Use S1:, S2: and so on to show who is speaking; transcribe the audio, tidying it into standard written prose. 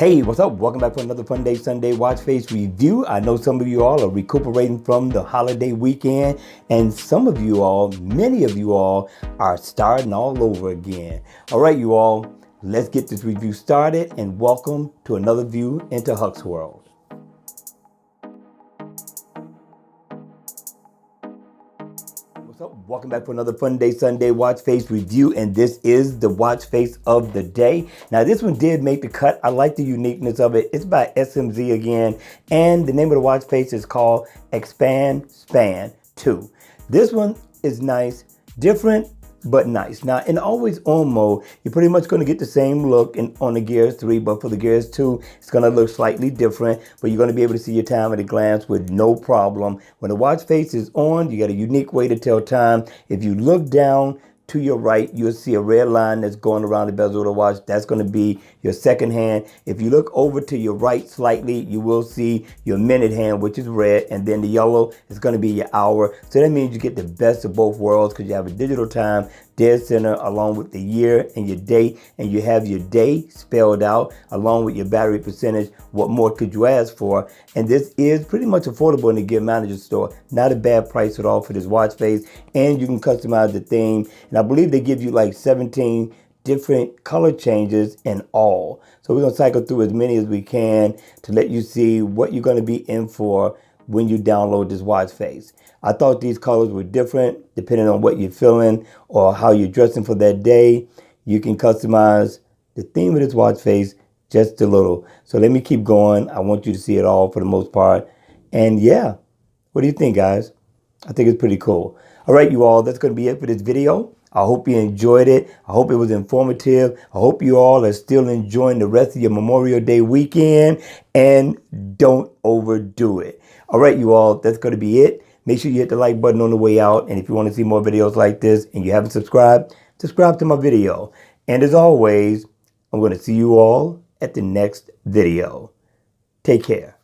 S1: Hey, what's up? Welcome back for another Funday Sunday watch face review. I know some of you all are recuperating from the holiday weekend, and some of you all, many of you all, are starting all over again. All right, you all, let's get this review started, and welcome to another view into Huck's World. What's up? Welcome back for another Funday Sunday watch face review, and this is the watch face of the day. Now, this one did make the cut. I like the uniqueness of it. It's by SMZ again, and the name of the watch face is called Expand Span 2. This one is nice, different, but nice. Now, in always on mode, you're pretty much going to get the same look on the Gears 3, but for the Gears 2, it's going to look slightly different, but you're going to be able to see your time at a glance with no problem. When the watch face is on, you got a unique way to tell time. If you look down to your right, you'll see a red line that's going around the bezel of the watch. That's going to be your second hand. If you look over to your right slightly, you will see your minute hand, which is red, and then the yellow is going to be your hour. So that means you get the best of both worlds because you have a digital time dead center along with the year and your date, and you have your day spelled out along with your battery percentage. What more could you ask for? And this is pretty much affordable in the Gear Manager store. Not a bad price at all for this watch face, and you can customize the theme. And I believe they give you like 17 different color changes in all. So we're going to cycle through as many as we can to let you see what you're going to be in for when you download this watch face. I thought these colors were different depending on what you're feeling or how you're dressing for that day. You can customize the theme of this watch face just a little. So let me keep going. I want you to see it all for the most part. And yeah, what do you think, guys? I think it's pretty cool. All right, you all, that's going to be it for this video. I hope you enjoyed it. I hope it was informative. I hope you all are still enjoying the rest of your Memorial Day weekend, and don't overdo it. All right, you all, that's going to be it. Make sure you hit the like button on the way out. And if you want to see more videos like this and you haven't subscribed, subscribe to my video. And as always, I'm going to see you all at the next video. Take care.